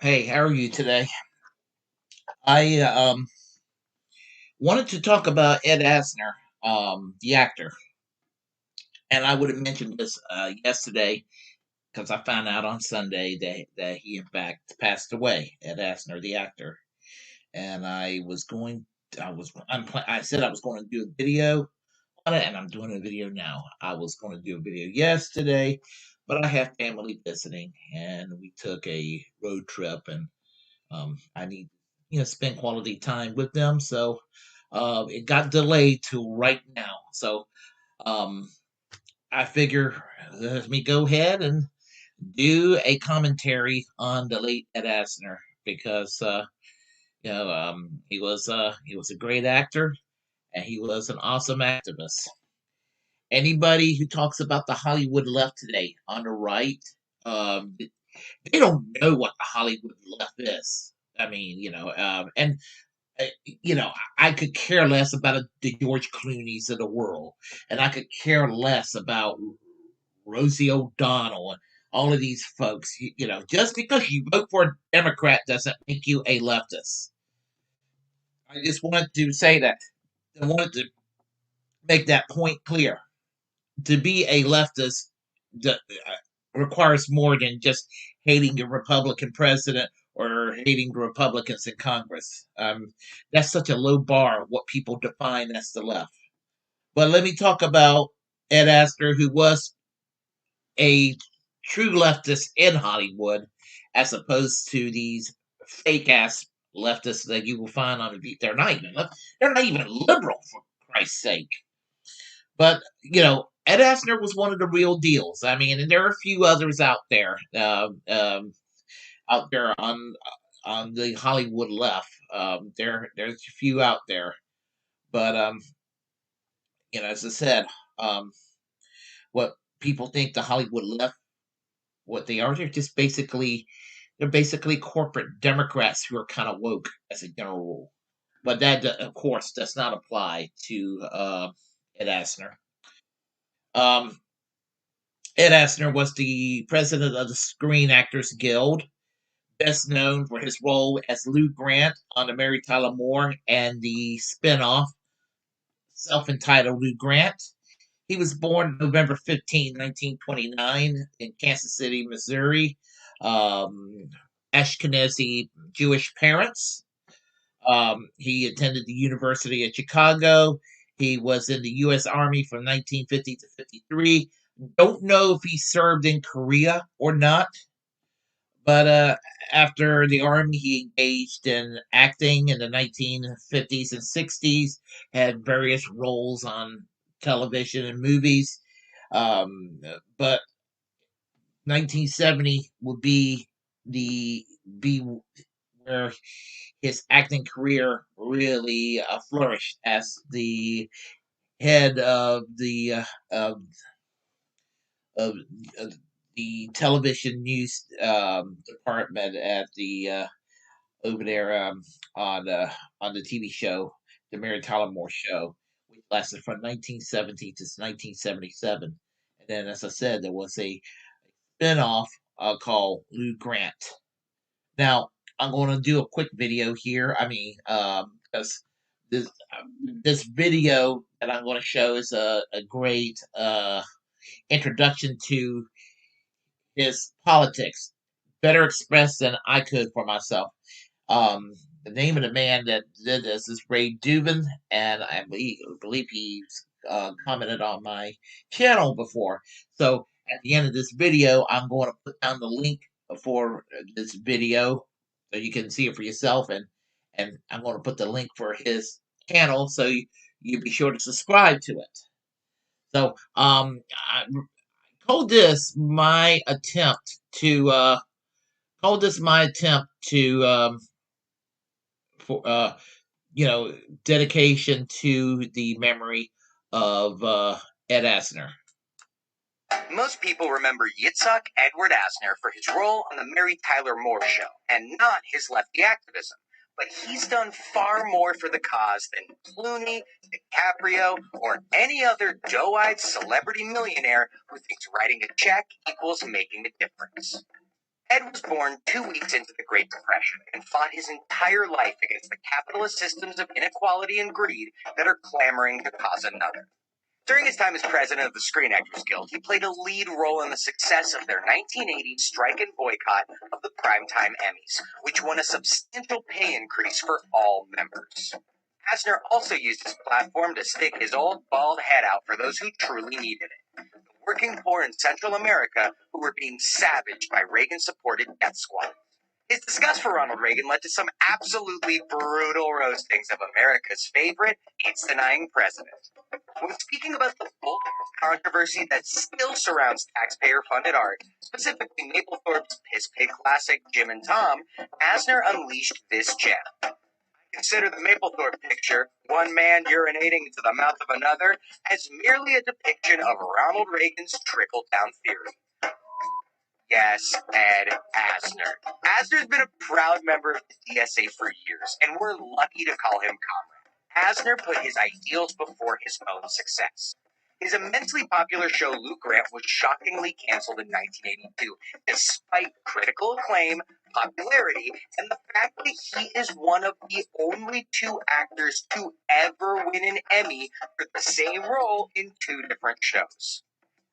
Hey, how are you today? I wanted to talk about Ed Asner, the actor, and I would have mentioned this yesterday because I found out on Sunday that he in fact passed away. Ed Asner, the actor, and I said I was going to do a video on it, and I'm doing a video now. I was going to do a video yesterday, but I have family visiting, and we took a road trip, and I need spend quality time with them. So it got delayed to right now. So um, I figure let me go ahead and do a commentary on the late Ed Asner because he was a great actor and he was an awesome activist. Anybody who talks about the Hollywood left today on the right, um, they don't know what the Hollywood left is. I mean, and I could care less about the George Clooney's of the world, and I could care less about Rosie O'Donnell and all of these folks. Just because you vote for a Democrat doesn't make you a leftist. I just wanted to say that. I wanted to make that point clear. To be a leftist requires more than just hating a Republican president or hating the Republicans in Congress. That's such a low bar, what people define as the left. But let me talk about Ed Asner, who was a true leftist in Hollywood, as opposed to these fake ass leftists that you will find on the. They're not even liberal for Christ's sake. But Ed Asner was one of the real deals. I mean, and there are a few others out there on the Hollywood left. There's a few out there, but as I said, um, what people think the Hollywood left, what they are, they're basically corporate Democrats who are kind of woke as a general rule. But that, of course, does not apply to Ed Asner. Um, Ed Asner was the president of the Screen Actors Guild, best known for his role as Lou Grant on the Mary Tyler Moore and the spin-off self-entitled Lou Grant. He was born November 15th, 1929 in Kansas City, Missouri. Um, Ashkenazi Jewish parents. He attended the University of Chicago. He was in the U.S. Army from 1950 to 53. Don't know if he served in Korea or not, but after the Army, he engaged in acting in the 1950s and 60s, had various roles on television and movies. But 1970 would be where his acting career really flourished as the head of, of the television news department at the over there on the TV show, the Mary Tyler Moore Show, which lasted from 1970 to 1977. And then, as I said, there was a spinoff called Lou Grant. Now, I'm going to do a quick video here. I mean, because this this video that I'm going to show is a great introduction to his politics, better expressed than I could for myself. The name of the man that did this is Rave Dubin, and I believe he's commented on my channel before. So at the end of this video, I'm going to put down the link for this video so you can see it for yourself, and I'm going to put the link for his channel so you be sure to subscribe to it. So I call this my attempt to for dedication to the memory of Ed Asner. Most people remember Yitzhak Edward Asner for his role on the Mary Tyler Moore Show, and not his lefty activism. But he's done far more for the cause than Clooney, DiCaprio, or any other doe-eyed celebrity millionaire who thinks writing a check equals making a difference. Ed was born 2 weeks into the Great Depression and fought his entire life against the capitalist systems of inequality and greed that are clamoring to cause another. During his time as president of the Screen Actors Guild, he played a lead role in the success of their 1980 strike and boycott of the Primetime Emmys, which won a substantial pay increase for all members. Asner also used his platform to stick his old bald head out for those who truly needed it. The working poor in Central America who were being savaged by Reagan-supported death squads. His disgust for Ronald Reagan led to some absolutely brutal roastings of America's favorite AIDS-denying president. When speaking about the full controversy that still surrounds taxpayer-funded art, specifically Mapplethorpe's piss pig classic Jim and Tom, Asner unleashed this gem. Consider the Mapplethorpe picture, one man urinating into the mouth of another, as merely a depiction of Ronald Reagan's trickle-down theory. Yes, Ed Asner. Asner's been a proud member of the DSA for years, and we're lucky to call him comrade. Asner put his ideals before his own success. His immensely popular show Luke Grant was shockingly canceled in 1982, despite critical acclaim, popularity, and the fact that he is one of the only two actors to ever win an Emmy for the same role in two different shows.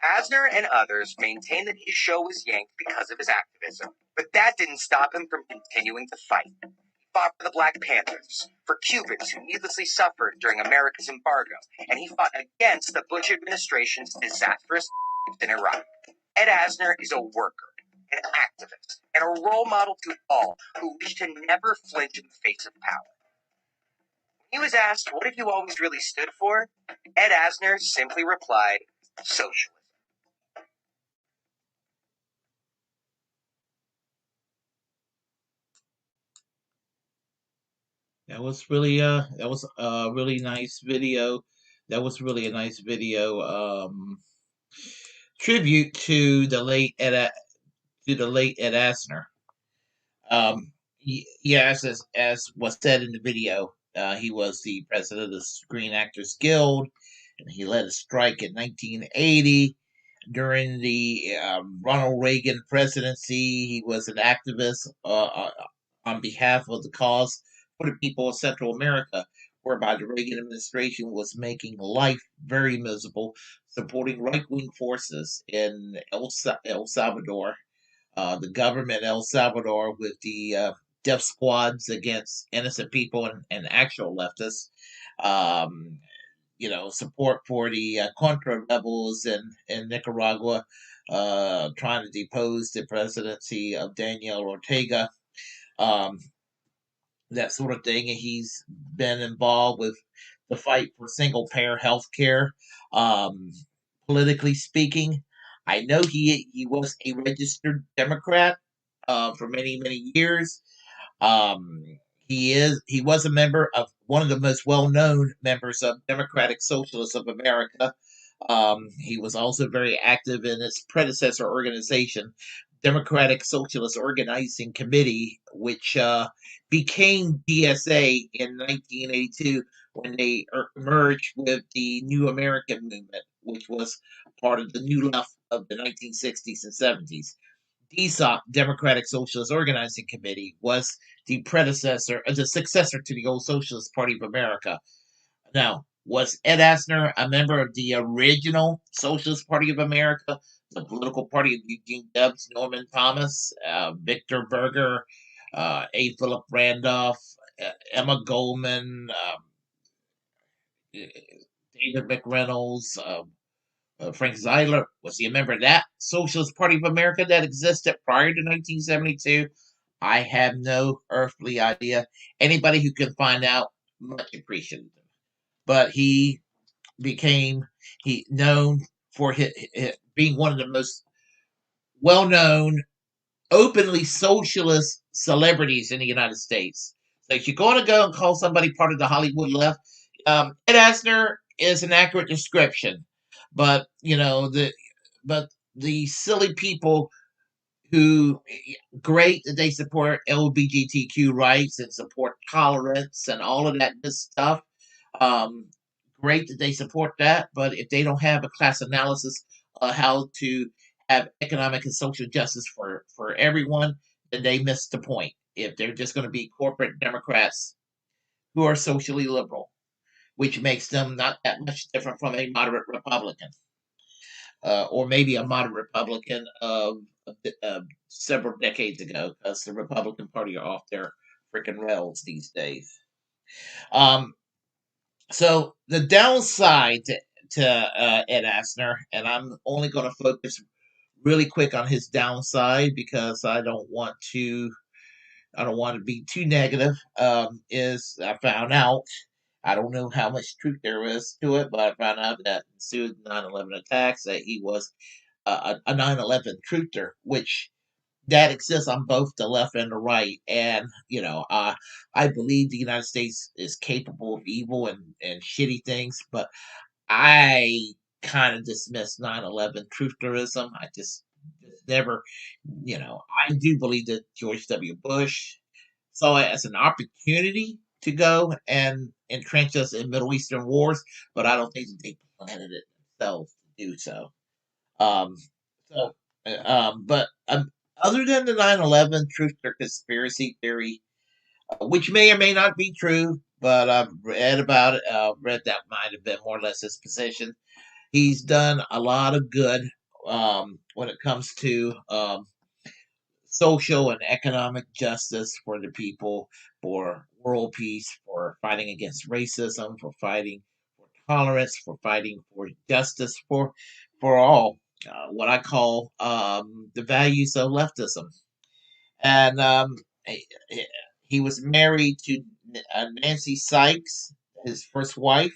Asner and others maintain that his show was yanked because of his activism, but that didn't stop him from continuing to fight. He fought for the Black Panthers, for Cubans who needlessly suffered during America's embargo, and he fought against the Bush administration's disastrous in Iraq. Ed Asner is a worker, an activist, and a role model to all who wish to never flinch in the face of power. When he was asked, "What have you always really stood for?" Ed Asner simply replied, "Socialism." That was a really nice video. That was really a nice video. Tribute to the late Ed Asner. Yes, as was said in the video, he was the president of the Screen Actors Guild, and he led a strike in 1980 during the Ronald Reagan presidency. He was an activist on behalf of the cause for the people of Central America, whereby the Reagan administration was making life very miserable, supporting right wing forces in El Salvador, the government El Salvador, with the death squads against innocent people and actual leftists. Um, support for the Contra rebels in Nicaragua, trying to depose the presidency of Daniel Ortega, um, that sort of thing. And he's been involved with the fight for single payer health care. Um, Politically speaking, I know he was a registered Democrat for many years. Um, he was a member of one of the most well known members of Democratic Socialists of America. He was also very active in its predecessor organization, Democratic Socialist Organizing Committee, which became DSA in 1982 when they merged with the New American Movement, which was part of the New Left of the 1960s and 70s. DSOC, Democratic Socialist Organizing Committee, was the successor to the old Socialist Party of America. Now, was Ed Asner a member of the original Socialist Party of America, the political party of Eugene Debs, Norman Thomas, Victor Berger, A. Philip Randolph, Emma Goldman, David McReynolds, Frank Zeiler? Was he a member of that Socialist Party of America that existed prior to 1972? I have no earthly idea. Anybody who can find out, much appreciated. But became he known for being one of the most well-known, openly socialist celebrities in the United States. So if you're going to go and call somebody part of the Hollywood left, Ed Asner is an accurate description. But the silly people who, great that they support LGBTQ rights and support tolerance and all of that good stuff. Um, Great that they support that, but if they don't have a class analysis of how to have economic and social justice for everyone, then they miss the point. If they're just going to be corporate Democrats who are socially liberal, which makes them not that much different from a moderate Republican, or maybe a moderate Republican of several decades ago, because the Republican Party are off their freaking rails these days. Um, so the downside to Ed Asner, and I'm only going to focus really quick on his downside because I don't want to be too negative. Is I found out, I don't know how much truth there is to it, but I found out that ensued 9/11 attacks that he was a 9/11 truther, which that exists on both the left and the right. And I believe the United States is capable of evil and shitty things, but I kind of dismiss 9/11 trutherism. I just never, I do believe that George W. Bush saw it as an opportunity to go and entrench us in Middle Eastern wars, but I don't think that they planted it themselves to do so. Um, so, but other than the 9/11 truth or conspiracy theory, which may or may not be true, but I've read about it, read that might have been more or less his position. He's done a lot of good when it comes to social and economic justice for the people, for world peace, for fighting against racism, for fighting for tolerance, for fighting for justice, for all what I call the values of leftism. And he he was married to Nancy Sykes, his first wife,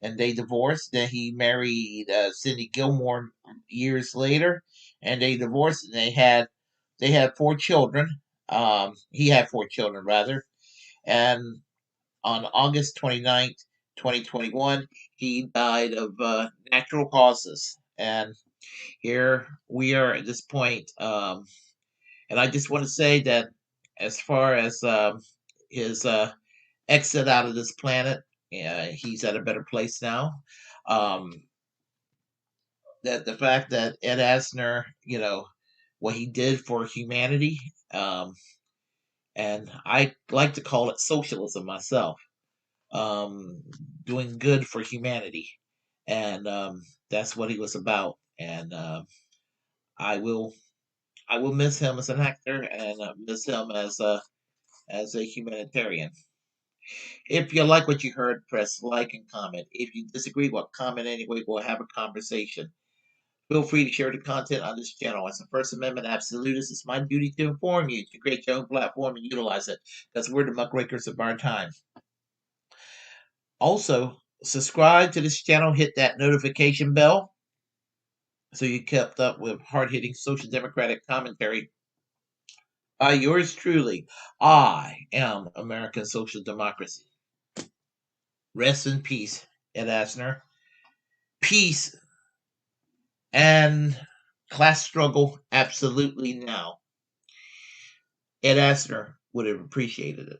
and they divorced. Then he married Cindy Gilmore years later, and they divorced. And they had 4 children. He had 4 children rather, and on August 29th, 2021, he died of natural causes. And here we are at this point. And I just want to say that as far as his exit out of this planet, he's at a better place now. Um, that the fact that Ed Asner, what he did for humanity, um, and I like to call it socialism myself, um, doing good for humanity, and that's what he was about. And I will, I will miss him as an actor, and miss him as a humanitarian. If you like what you heard, press like and comment. If you disagree, well, comment anyway. We'll have a conversation. Feel free to share the content on this channel. As a First Amendment absolutist, it's my duty to inform you to create your own platform and utilize it, because we're the muckrakers of our time. Also, subscribe to this channel, hit that notification bell so you kept up with hard-hitting social democratic commentary by yours truly. I am American social democracy. Rest in peace, Ed Asner. Peace and class struggle absolutely now. Ed Asner would have appreciated it.